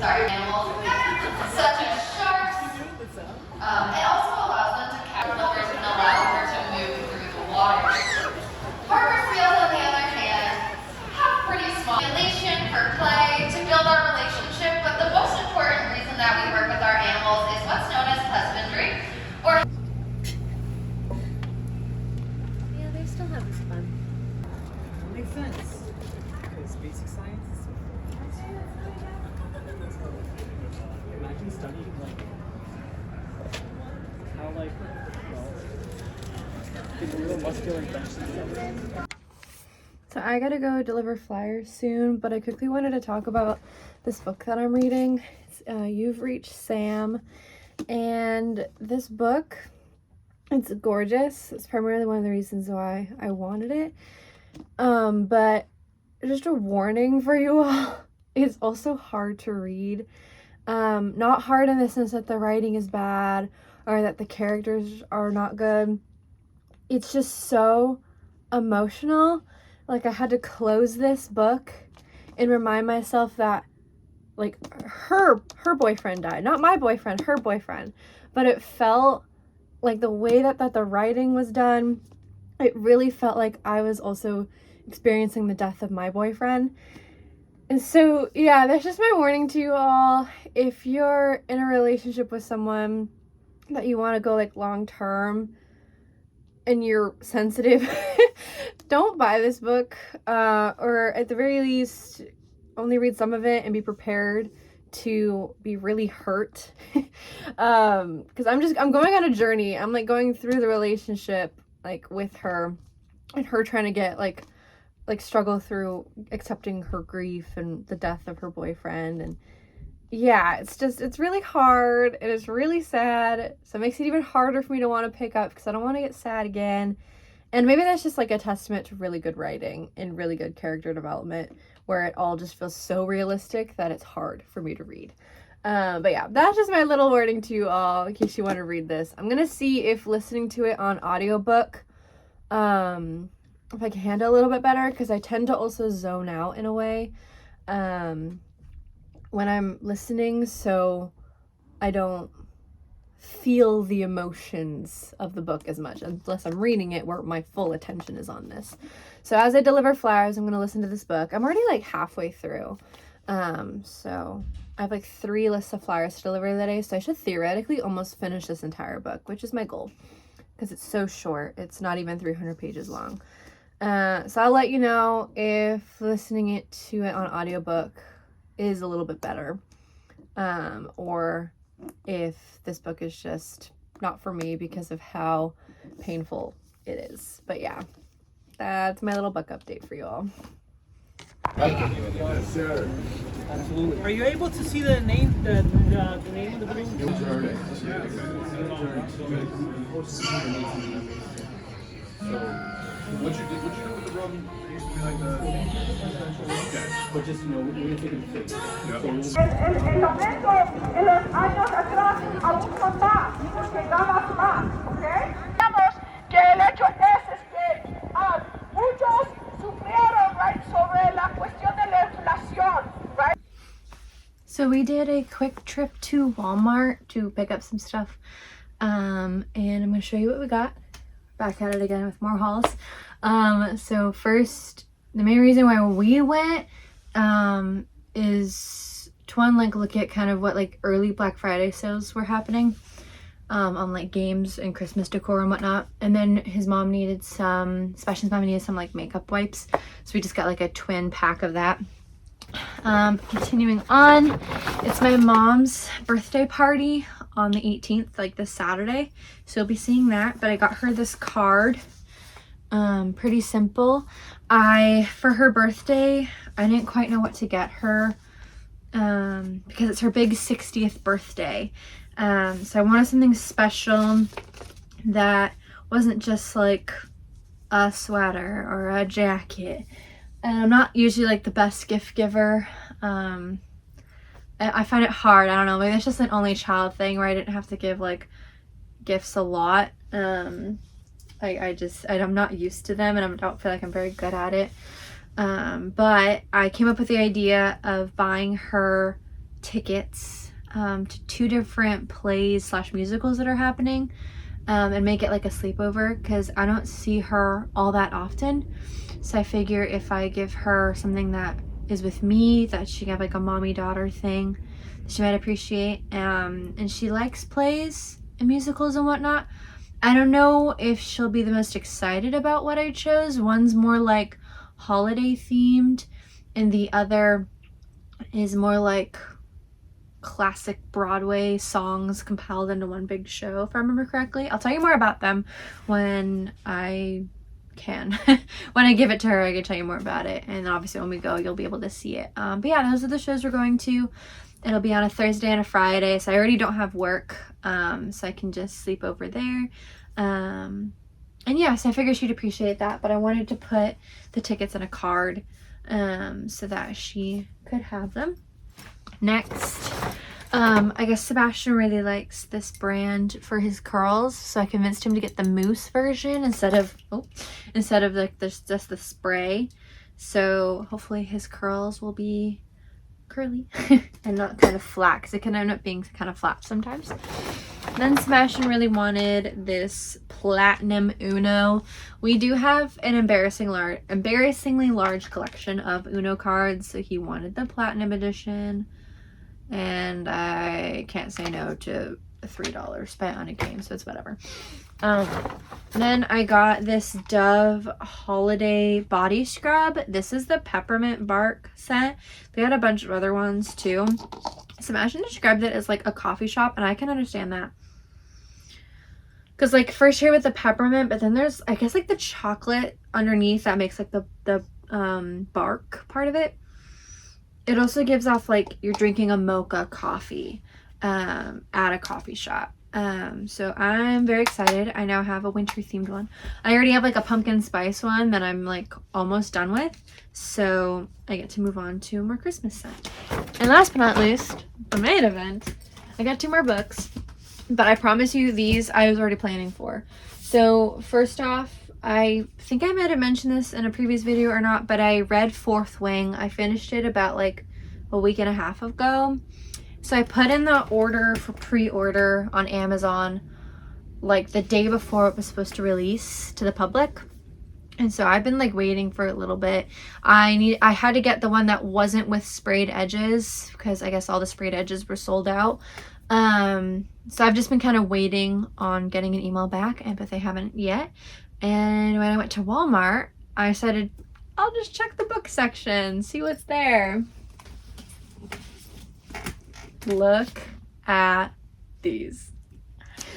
sorry, animals, such as sharks. It also allows them to catch livers and allow her to move through the water. Harbor seals, on the other hand, have pretty small stimulation for play to build our relationship, but the most important reason that we work with our animals is what's known as husbandry, or Yeah, they still have this fun. Makes sense. Because basic science is so imagine studying how the neuromuscular functions. So I gotta go deliver flyers soon, but I quickly wanted to talk about this book that I'm reading. It's You've Reached Sam, and this book, it's gorgeous. It's primarily one of the reasons why I wanted it. But just a warning for you all, it's also hard to read. Not hard in the sense that the writing is bad or that the characters are not good. It's just so emotional. Like, I had to close this book and remind myself that, like, her boyfriend died. Not my boyfriend, her boyfriend. But it felt like the way that the writing was done, it really felt like I was also experiencing the death of my boyfriend. And so, yeah, that's just my warning to you all. If you're in a relationship with someone that you want to go, like, long term and you're sensitive, don't buy this book, or at the very least only read some of it and be prepared to be really hurt. Because I'm going on a journey. I'm like going through the relationship, like, with her, and her trying to get like struggle through accepting her grief and the death of her boyfriend. And yeah, it's really hard and it's really sad, so it makes it even harder for me to want to pick up because I don't want to get sad again. And maybe that's just like a testament to really good writing and really good character development, where it all just feels so realistic that it's hard for me to read. But yeah, that's just my little warning to you all in case you want to read this. I'm gonna see if listening to it on audiobook, if I can handle a little bit better, because I tend to also zone out in a way when I'm listening, so I don't feel the emotions of the book as much, unless I'm reading it where my full attention is on this. So as I deliver flyers, I'm going to listen to this book. I'm already like halfway through. So I have like 3 lists of flyers to deliver today, so I should theoretically almost finish this entire book, which is my goal, because it's so short. It's not even 300 pages long. So I'll let you know if listening to it on audiobook is a little bit better, or if this book is just not for me because of how painful it is. But yeah, that's my little book update for you all. Yes, sir. Absolutely. Are you able to see the name, the name of the book? What you do with the rum used to be like the... Okay. But just, we're going to take it to El aumento en los años atrás aún son más, porque ganas más, ¿ok? Sabemos que el hecho es que muchos sufrieron, right, sobre la cuestión de la inflación, right? So we did a quick trip to Walmart to pick up some stuff, and I'm going to show you what we got. Back at it again with more hauls. So first, the main reason why we went is to one, like, look at kind of what like early Black Friday sales were happening on like games and Christmas decor and whatnot. And then his mom needed Sebastian's mom needed some like makeup wipes, so we just got like a twin pack of that. Continuing on, it's my mom's birthday party on the 18th, like this Saturday, so you'll be seeing that. But I got her this card, pretty simple. For her birthday, I didn't quite know what to get her, because it's her big 60th birthday, so I wanted something special that wasn't just like a sweater or a jacket. And I'm not usually like the best gift giver. I find it hard. I don't know, maybe it's just an only child thing where I didn't have to give like gifts a lot. I'm not used to them, and I don't feel like I'm very good at it. But I came up with the idea of buying her tickets to 2 different plays / musicals that are happening, and make it like a sleepover because I don't see her all that often. So I figure if I give her something that is with me, that she can have like a mommy-daughter thing she might appreciate. And she likes plays and musicals and whatnot. I don't know if she'll be the most excited about what I chose. One's more like holiday themed and the other is more like classic Broadway songs compiled into one big show, if I remember correctly. I'll tell you more about them when I can. When I give it to her, I can tell you more about it, and obviously when we go you'll be able to see it. But yeah, those are the shows we're going to. It'll be on a Thursday and a Friday, so I already don't have work, so I can just sleep over there. And yeah, so I figured she'd appreciate that, but I wanted to put the tickets in a card so that she could have them. Next, I guess Sebastian really likes this brand for his curls, so I convinced him to get the mousse version instead of like just the spray. So hopefully his curls will be curly and not kind of flat, because it can end up being kind of flat sometimes. Then Sebastian really wanted this platinum Uno. We do have an embarrassingly large collection of Uno cards, so he wanted the platinum edition, and I can't say no to $3 spent on a game, so it's whatever. Then I got this Dove holiday body scrub. This is the peppermint bark set. They had a bunch of other ones too. Sebastian described it as like a coffee shop, and I can understand that. Because like first here with the peppermint, but then there's I guess like the chocolate underneath that makes like the bark part of it. It also gives off like you're drinking a mocha coffee at a coffee shop. So I'm very excited. I now have a winter themed one. I already have like a pumpkin spice one that I'm like almost done with. So I get to move on to a more Christmas scent. And last but not least, the main event, I got 2 more books, but I promise you these I was already planning for. So first off, I think I might have mentioned this in a previous video or not, but I read Fourth Wing. I finished it about like a week and a half ago. So I put in the order for pre-order on Amazon like the day before it was supposed to release to the public. And so I've been like waiting for a little bit. I had to get the one that wasn't with sprayed edges because I guess all the sprayed edges were sold out. So I've just been kind of waiting on getting an email back, but they haven't yet. And when I went to Walmart, I decided I'll just check the book section, see what's there. Look at these.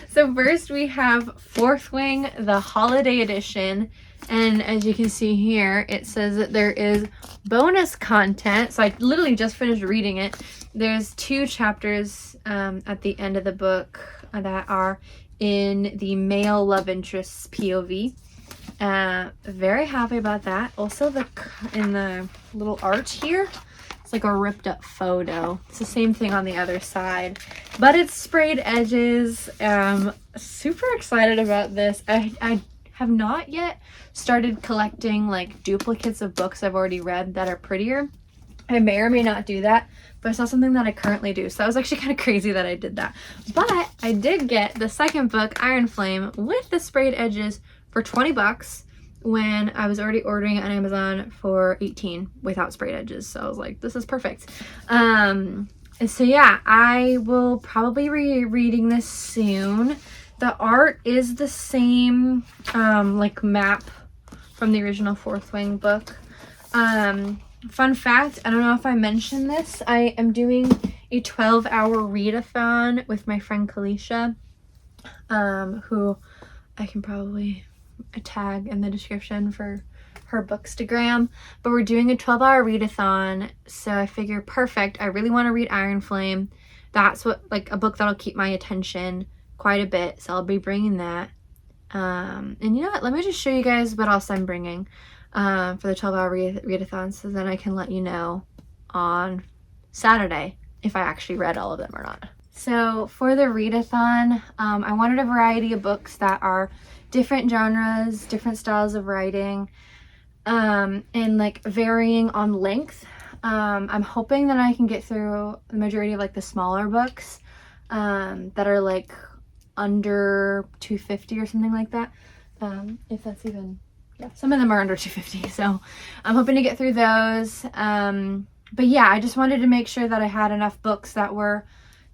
So first we have Fourth Wing, the holiday edition. And as you can see here, it says that there is bonus content. So I literally just finished reading it. There's 2 chapters at the end of the book that are in the male love interest's POV. Very happy about that. Also, in the little art here, it's like a ripped up photo. It's the same thing on the other side, but it's sprayed edges. Super excited about this. I have not yet started collecting like duplicates of books I've already read that are prettier. I may or may not do that, but it's not something that I currently do. So that was actually kind of crazy that I did that. But I did get the second book, Iron Flame, with the sprayed edges for 20 bucks when I was already ordering it on Amazon for 18 without sprayed edges. So I was like, this is perfect. So yeah, I will probably be reading this soon. The art is the same like map from the original Fourth Wing book. Fun fact, I don't know if I mentioned this, I am doing a 12-hour read-a-thon with my friend Kalisha, who I can probably tag in the description for her bookstagram. But we're doing a 12-hour read-a-thon, so I figure perfect. I really want to read Iron Flame. That's what like a book that'll keep my attention quite a bit, so I'll be bringing that. And you know what, let me just show you guys what else I'm bringing for the 12-hour read-a-thon, so then I can let you know on Saturday if I actually read all of them or not. So for the read-a-thon, I wanted a variety of books that are different genres, different styles of writing, and like varying on length. I'm hoping that I can get through the majority of like the smaller books that are like under 250 or something like that. If that's even, yeah, some of them are under 250, so I'm hoping to get through those. But yeah, I just wanted to make sure that I had enough books that were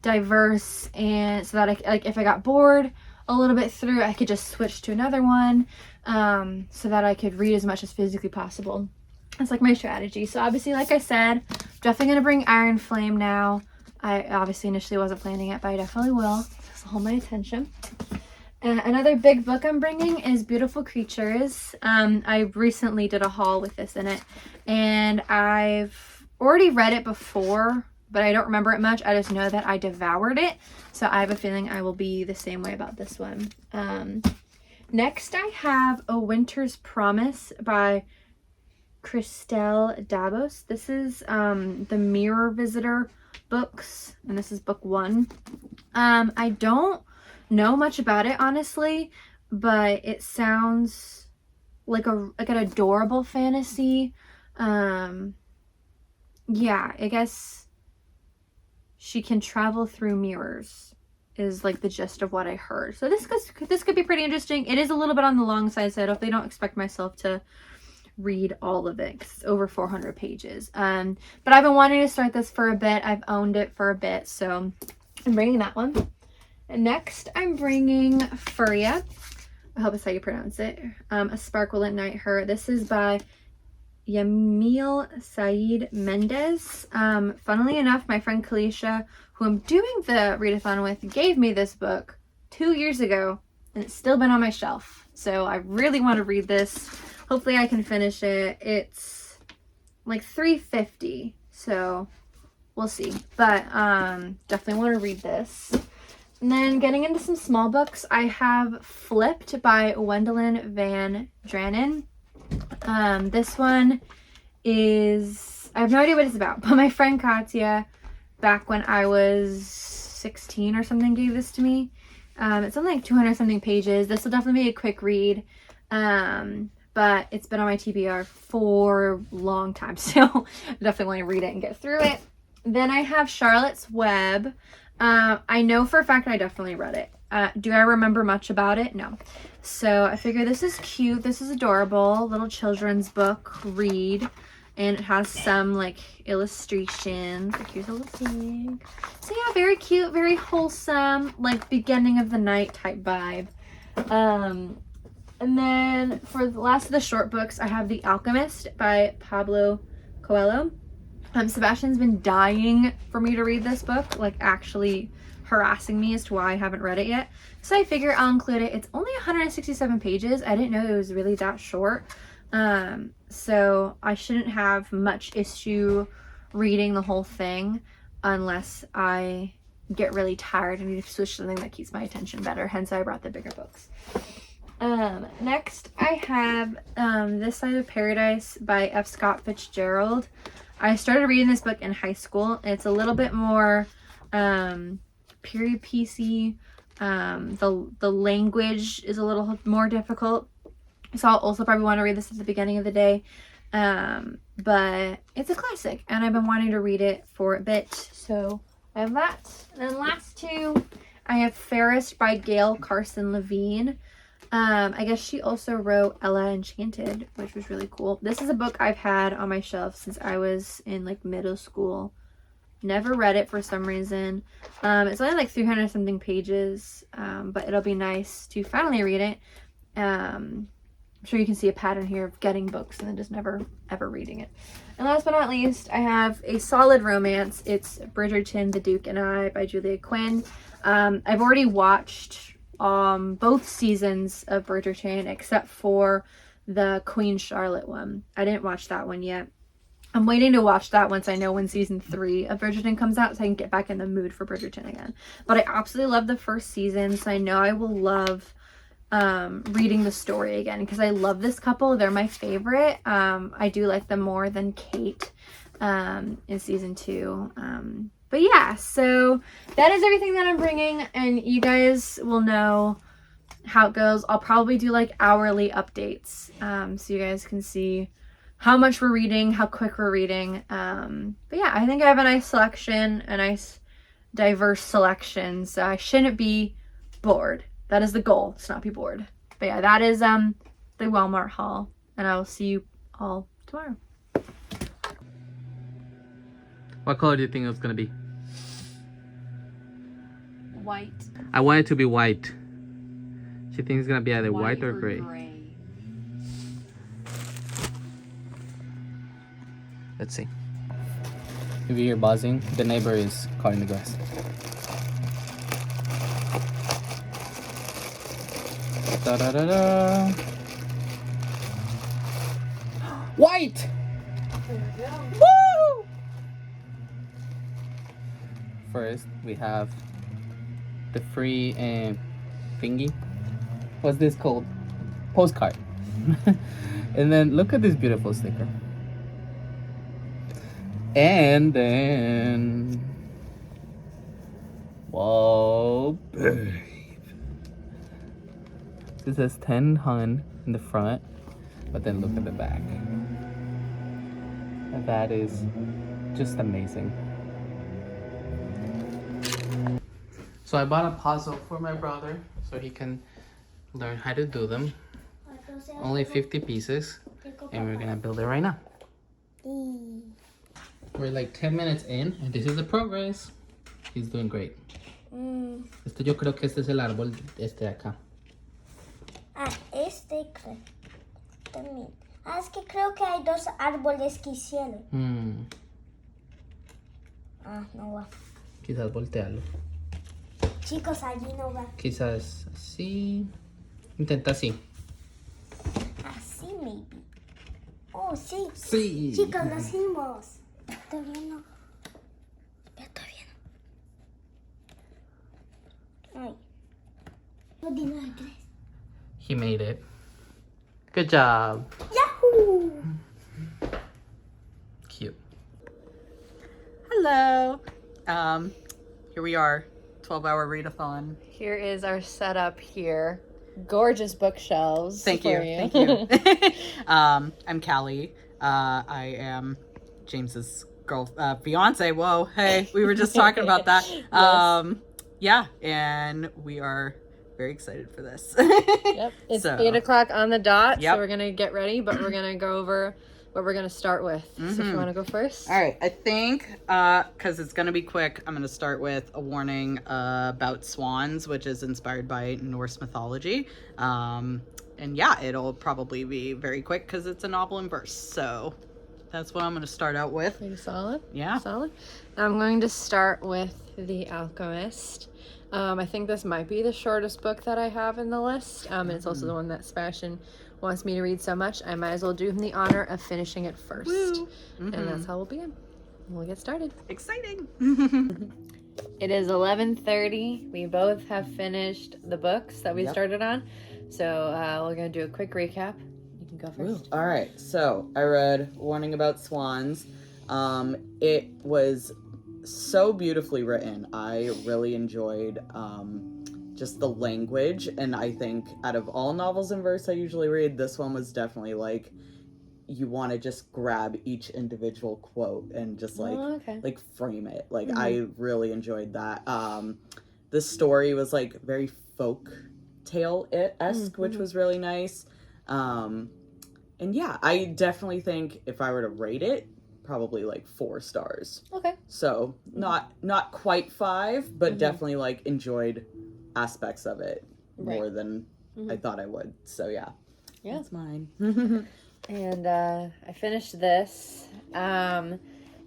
diverse, and so that I, like, if I got bored a little bit through, I could just switch to another one, so that I could read as much as physically possible. That's like my strategy. So obviously, like I said, definitely gonna bring Iron Flame now. I obviously initially wasn't planning it, but I definitely will. This will hold my attention. Another big book I'm bringing is Beautiful Creatures. I recently did a haul with this in it, and I've already read it before, but I don't remember it much. I just know that I devoured it, so I have a feeling I will be the same way about this one. Next, I have A Winter's Promise by Christelle Dabos. This is the Mirror Visitor books, and this is book 1. I don't know much about it, honestly, but it sounds like an adorable fantasy. Yeah, I guess she can travel through mirrors is like the gist of what I heard. So this could be pretty interesting. It is a little bit on the long side, so I definitely don't expect myself to read all of it, 'cause it's over 400 pages. But I've been wanting to start this for a bit. I've owned it for a bit, so I'm bringing that one. And next, I'm bringing Furia. I hope that's how you pronounce it. A Spark Will Ignite Her. This is by Yamil Said Mendez. Funnily enough, my friend Kalisha, who I'm doing the read-a-thon with, gave me this book 2 years ago, and it's still been on my shelf. So I really want to read this. Hopefully I can finish it. It's like $3.50, so we'll see. But definitely want to read this. And then getting into some small books, I have Flipped by Wendelin Van Dranen. This one is, I have no idea what it's about, but my friend Katya, back when I was 16 or something, gave this to me. It's only like 200 something pages. This will definitely be a quick read, but it's been on my TBR for a long time, so I definitely want to read it and get through it. Then I have Charlotte's Web. I know for a fact I definitely read it. Do I remember much about it? No. So I figure this is cute. This is adorable. Little children's book read. And it has some like illustrations. Like here's a little pig. So yeah, very cute, very wholesome, like beginning of the night type vibe. And then for the last of the short books, I have The Alchemist by Pablo Coelho. Sebastian's been dying for me to read this book, like actually harassing me as to why I haven't read it yet. So I figure I'll include it. It's only 167 pages. I didn't know it was really that short. So I shouldn't have much issue reading the whole thing unless I get really tired and need to switch to something that keeps my attention better. Hence I brought the bigger books. Next I have This Side of Paradise by F. Scott Fitzgerald. I started reading this book in high school. It's a little bit more period piecey. The language is a little more difficult, so I'll also probably want to read this at the beginning of the day. But it's a classic, and I've been wanting to read it for a bit, so I have that. And then last two, I have Fairest by Gail Carson Levine. I guess she also wrote Ella Enchanted, which was really cool. This is a book I've had on my shelf since I was in like middle school. Never read it for some reason. It's only like 300 something pages, but it'll be nice to finally read it. I'm sure you can see a pattern here of getting books and then just never ever reading it. And last but not least, I have a solid romance. It's Bridgerton, The Duke and I by Julia Quinn. I've already watched both seasons of Bridgerton except for the Queen Charlotte one. I didn't watch that one yet. I'm waiting to watch that once I know when season 3 of Bridgerton comes out, so I can get back in the mood for Bridgerton again. But I absolutely love the first season, so I know I will love reading the story again, because I love this couple. They're my favorite. I do like them more than Kate in season 2. But yeah, so that is everything that I'm bringing, and you guys will know how it goes. I'll probably do like hourly updates, so you guys can see how much we're reading, how quick we're reading. But yeah, I think I have a nice selection, a nice diverse selection, so I shouldn't be bored. That is the goal, to not be bored. But yeah, that is the Walmart haul, and I will see you all tomorrow. What color do you think it's gonna be? White. I want it to be white. She thinks it's gonna be either white or gray. Let's see. If you hear buzzing, the neighbor is cutting the grass. Da da da da. White! Woo! First, we have the free thingy. What's this called? Postcard. And then look at this beautiful sticker. And then, whoa, babe. This says 10 hun in the front, but then look at the back. And that is just amazing. So I bought a puzzle for my brother so he can learn how to do them. Only 50 pieces, and we're gonna build it right now. We're like 10 minutes in, and this is the progress. He's doing great. Yo creo que este es el árbol, este de acá. Este creo. También. Es que creo que hay dos árboles que hicieron. No va. Quizás voltearlo. Chicos, allí no va. Quizás así. Intenta así. Así, maybe. Oh, sí. Sí. Chicos, lo hicimos. Todavía no. Ya todavía no. Ay. No di nada, tres. He made it. Good job. Yahoo! Cute. Hello. Here we are, 12-hour read-a-thon. Here is our setup here. Gorgeous bookshelves. Thank you. Thank you. I'm Callie. I am James's fiance. Whoa, hey, we were just talking about that. Yeah, and we are very excited for this. Yep, it's 8 o'clock on the dot, Yep. so we're gonna get ready, but we're gonna go over what we're gonna start with. So if you want to go first. All right, I think because it's going to be quick, I'm going to start with a warning about swans, which is inspired by Norse mythology. And yeah, it'll probably be very quick because it's a novel in verse. So that's what I'm going to start out with. Pretty solid. Yeah. Solid. I'm going to start with The Alchemist. I think this might be the shortest book that I have in the list. And it's also the one that Sebastian wants me to read so much. I might as well do him the honor of finishing it first. And that's how we'll begin. We'll get started. Exciting. It is 11:30. We both have finished the books that we started on. So we're going to do a quick recap. You can go first. All right, so I read Warning About Swans. It was so beautifully written. I really enjoyed just the language, and I think out of all novels in verse I usually read, this one was definitely like you want to just grab each individual quote and just like frame it. Like I really enjoyed that. The story was like very folk tale-esque, which was really nice. And yeah, I definitely think if I were to rate it, probably like 4 stars. Okay. So not quite 5, but definitely like enjoyed aspects of it more than I thought I would. So yeah, that's mine. And I finished this.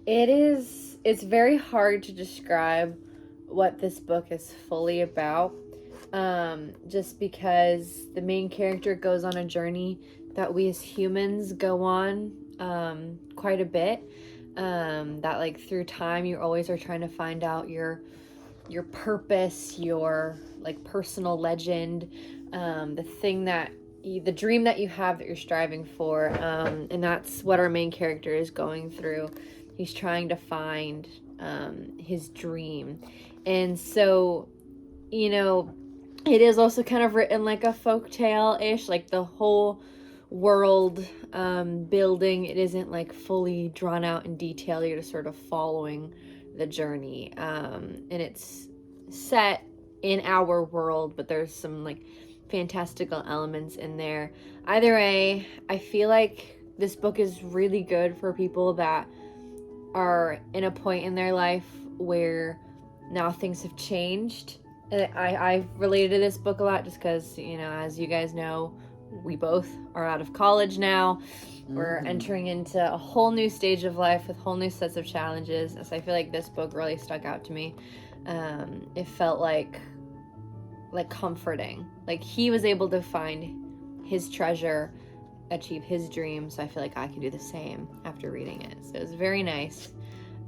It's very hard to describe what this book is fully about, just because the main character goes on a journey that we as humans go on quite a bit, that like through time you always are trying to find out your purpose, your like personal legend, the dream that you have that you're striving for, and that's what our main character is going through. He's trying to find his dream. And so, you know, it is also kind of written like a folktale-ish, like the whole world building. It isn't like fully drawn out in detail. You're just sort of following the journey, and it's set in our world, but there's some like fantastical elements in there. Either way, I feel like this book is really good for people that are in a point in their life where now things have changed. I related to this book a lot just because, you know, as you guys know, we both are out of college now. We're entering into a whole new stage of life with whole new sets of challenges. And so I feel like this book really stuck out to me. It felt like comforting. Like he was able to find his treasure, achieve his dream. So I feel like I can do the same after reading it. So it was very nice.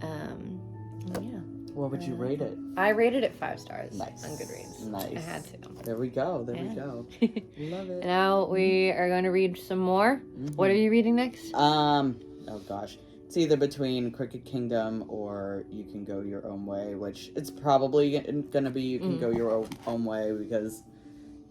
Yeah. What would you rate it? I rated it 5 stars. Nice. On Goodreads. Nice. I had to. There we go. There we go. Love it. Now we are going to read some more. What are you reading next? Oh gosh. It's either between Cricket Kingdom or You Can Go Your Own Way, which it's probably gonna be You Can Go Your Own Way, because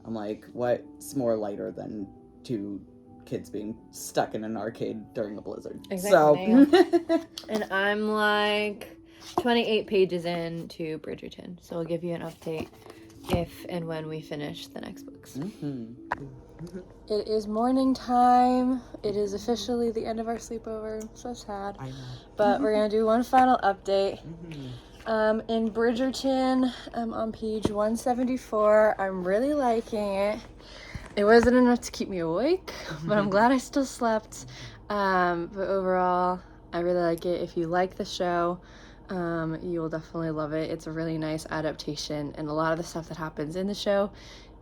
I'm like, what's more lighter than 2 kids being stuck in an arcade during a blizzard? Exactly. So. And I'm like 28 pages into Bridgerton, so we'll give you an update if and when we finish the next books. It is morning time. It is officially the end of our sleepover. I'm so sad. I know. But we're gonna do one final update. In Bridgerton, I'm on page 174. I'm really liking it. It wasn't enough to keep me awake, but I'm glad I still slept. But overall, I really like it. If you like the show, you will definitely love it. It's a really nice adaptation, and a lot of the stuff that happens in the show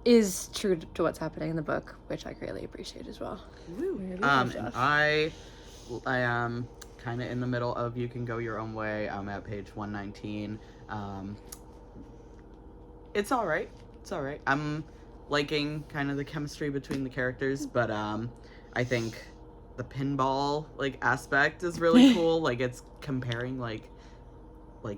is true to what's happening in the book, which I greatly appreciate as well. And I am kind of in the middle of You Can Go Your Own Way. I'm at page 119. It's all right. It's all right. I'm liking kind of the chemistry between the characters, but I think the pinball like aspect is really cool. Like it's comparing like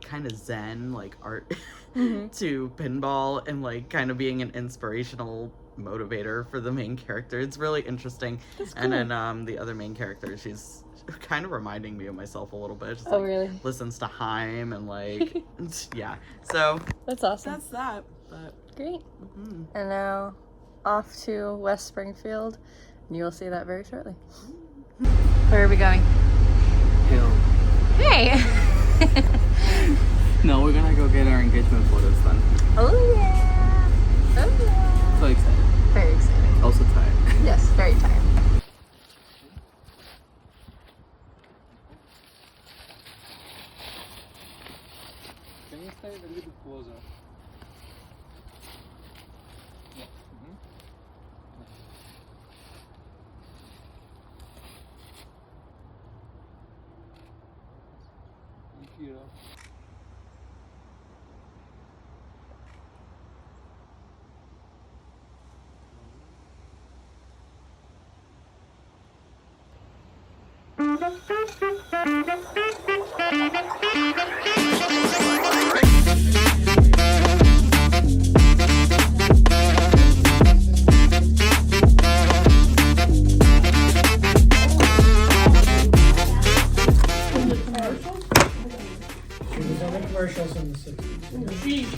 kind of Zen like art to pinball, and like kind of being an inspirational motivator for the main character. It's really interesting. That's cool. And then the other main character, she's kind of reminding me of myself a little bit. Just, really? Listens to Haim and like yeah. So that's awesome. That's that. But great. And now off to West Springfield, and you'll see that very shortly. Where are we going? Hill. Hey. No, we're gonna go get our engagement photos done. Oh yeah. Oh yeah. So excited. Very excited. Also tired. Yes, very tired. Can you stay a little bit closer? Yeah. Thank you. Commercials in the 60s.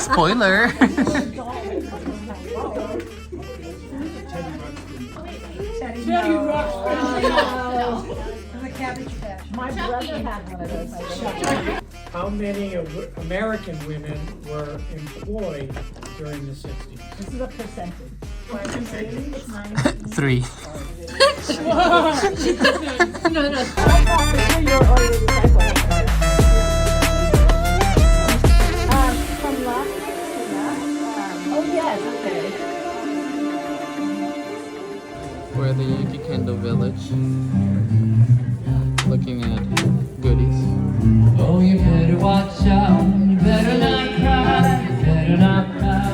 Spoiler. Teddy Ruxpin. The Cabbage Patch. My brother had one of those. How many American women were employed during the 60s? This is a percentage. 3. No. From last oh yes, okay. We're at the Yuki Kendo village, looking at goodies. Oh, you better watch out, you better not cry, you better not cry.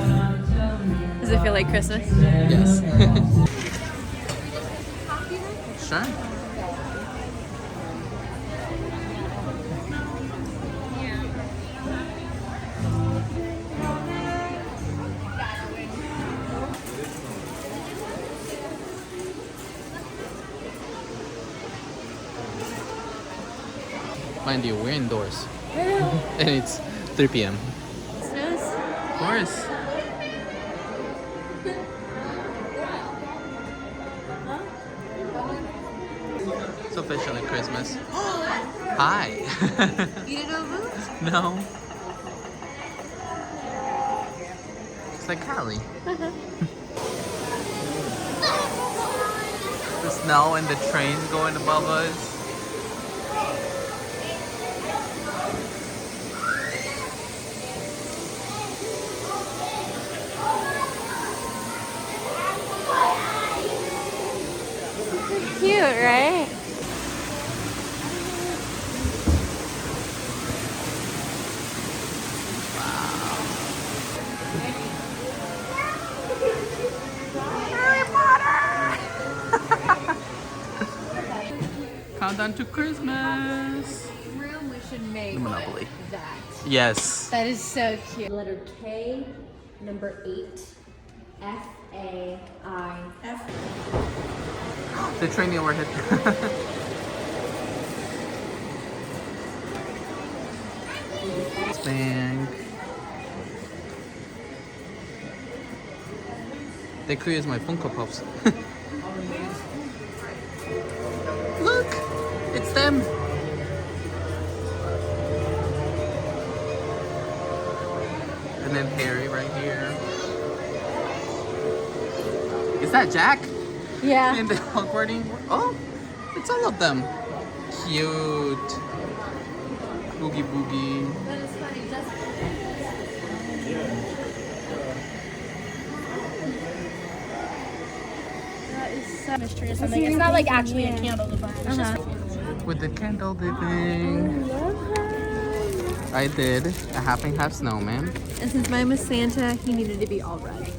Does it feel like Christmas? Yes. Sure. mind you, we're indoors. And it's 3 p.m. Snows? Of course. It's officially Christmas. Hi. You didn't know Boots? No. It's like Cali. The snow and the trains going above us. Cute, right? Countdown to Christmas. Room we should make Monopoly. that. Yes. That is so cute. Letter K, number 8, F-A-I. The train overhead. Bank. They could use my Funko Pops. Look! It's them! And then Harry right here. Is that Jack? Yeah. In the awkwarding? Oh! It's all of them. Cute. Boogie Boogie. That is funny. That is so mystery or something. It's not like actually a candle to burn. It's just With the candle dipping. I did a half and half snowman. And since mine was Santa, he needed to be all red.